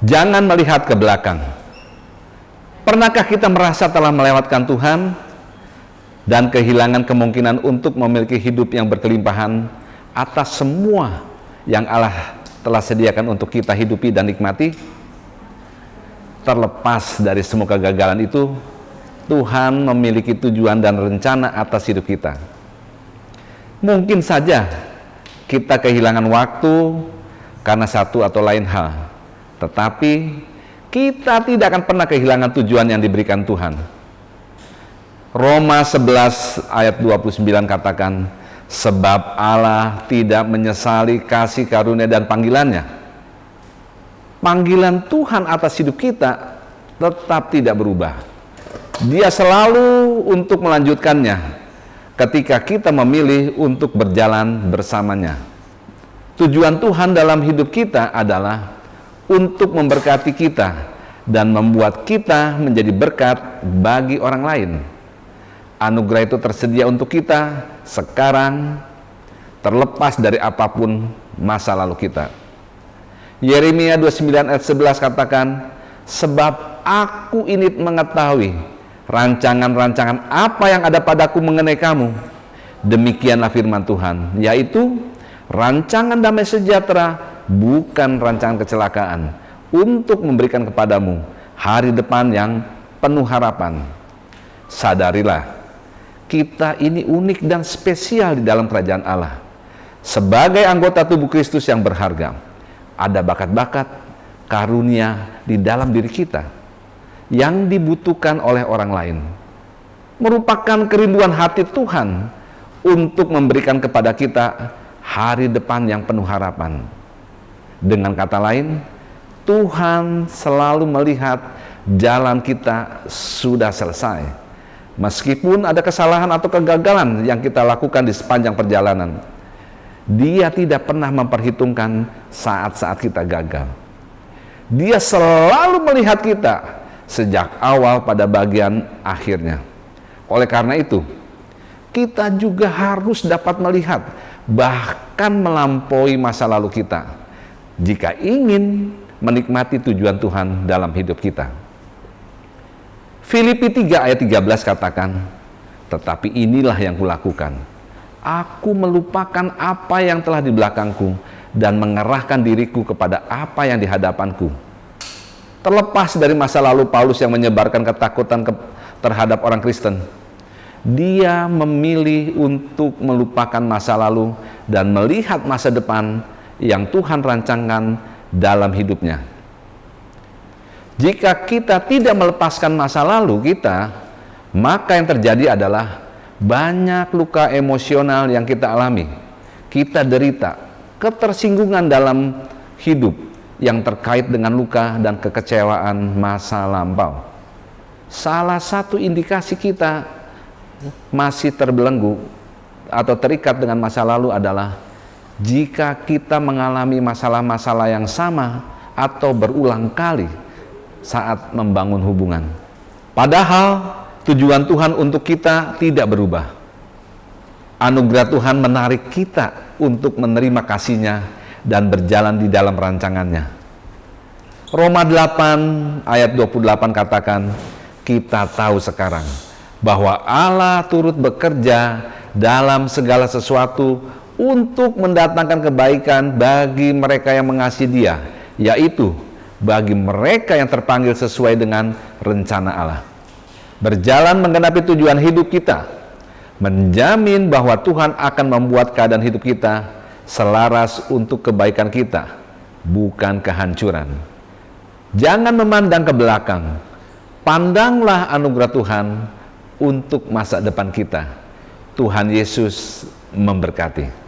Jangan melihat ke belakang. Pernahkah kita merasa telah melewatkan Tuhan dan kehilangan kemungkinan untuk memiliki hidup yang berkelimpahan atas semua yang Allah telah sediakan untuk kita hidupi dan nikmati? Terlepas dari semua kegagalan itu, Tuhan memiliki tujuan dan rencana atas hidup kita. Mungkin saja kita kehilangan waktu karena satu atau lain hal, tetapi kita tidak akan pernah kehilangan tujuan yang diberikan Tuhan. Roma 11 ayat 29 katakan, sebab Allah tidak menyesali kasih karunia dan panggilannya. Panggilan Tuhan atas hidup kita tetap tidak berubah. Dia selalu untuk melanjutkannya ketika kita memilih untuk berjalan bersamanya. Tujuan Tuhan dalam hidup kita adalah untuk memberkati kita dan membuat kita menjadi berkat bagi orang lain. Anugerah itu tersedia untuk kita sekarang, terlepas dari apapun masa lalu kita. Yeremia 29 ayat 11 katakan, sebab aku ini mengetahui rancangan-rancangan apa yang ada padaku mengenai kamu. Demikianlah firman Tuhan, yaitu rancangan damai sejahtera, bukan rancangan kecelakaan, untuk memberikan kepadamu hari depan yang penuh harapan. Sadarilah, kita ini unik dan spesial di dalam kerajaan Allah. Sebagai anggota tubuh Kristus yang berharga, ada bakat-bakat karunia di dalam diri kita yang dibutuhkan oleh orang lain. Merupakan kerinduan hati Tuhan untuk memberikan kepada kita hari depan yang penuh harapan. Dengan kata lain, Tuhan selalu melihat jalan kita sudah selesai. Meskipun ada kesalahan atau kegagalan yang kita lakukan di sepanjang perjalanan, Dia tidak pernah memperhitungkan saat-saat kita gagal. Dia selalu melihat kita sejak awal pada bagian akhirnya. Oleh karena itu, kita juga harus dapat melihat bahkan melampaui masa lalu kita jika ingin menikmati tujuan Tuhan dalam hidup kita. Filipi 3 ayat 13 katakan, tetapi inilah yang kulakukan, aku melupakan apa yang telah di belakangku dan mengerahkan diriku kepada apa yang di hadapanku. Terlepas dari masa lalu Paulus yang menyebarkan ketakutan terhadap orang Kristen, dia memilih untuk melupakan masa lalu dan melihat masa depan yang Tuhan rancangkan dalam hidupnya. Jika kita tidak melepaskan masa lalu kita, maka yang terjadi adalah banyak luka emosional yang kita alami. Kita derita ketersinggungan dalam hidup yang terkait dengan luka dan kekecewaan masa lampau. Salah satu indikasi kita masih terbelenggu atau terikat dengan masa lalu adalah jika kita mengalami masalah-masalah yang sama atau berulang kali saat membangun hubungan. Padahal tujuan Tuhan untuk kita tidak berubah. Anugerah Tuhan menarik kita untuk menerima kasih-Nya dan berjalan di dalam rancangannya. Roma 8 ayat 28 katakan, kita tahu sekarang bahwa Allah turut bekerja dalam segala sesuatu untuk mendatangkan kebaikan bagi mereka yang mengasihi Dia, yaitu bagi mereka yang terpanggil sesuai dengan rencana Allah. Berjalan menggenapi tujuan hidup kita menjamin bahwa Tuhan akan membuat keadaan hidup kita selaras untuk kebaikan kita, bukan kehancuran. Jangan memandang ke belakang, pandanglah anugerah Tuhan untuk masa depan kita. Tuhan Yesus memberkati.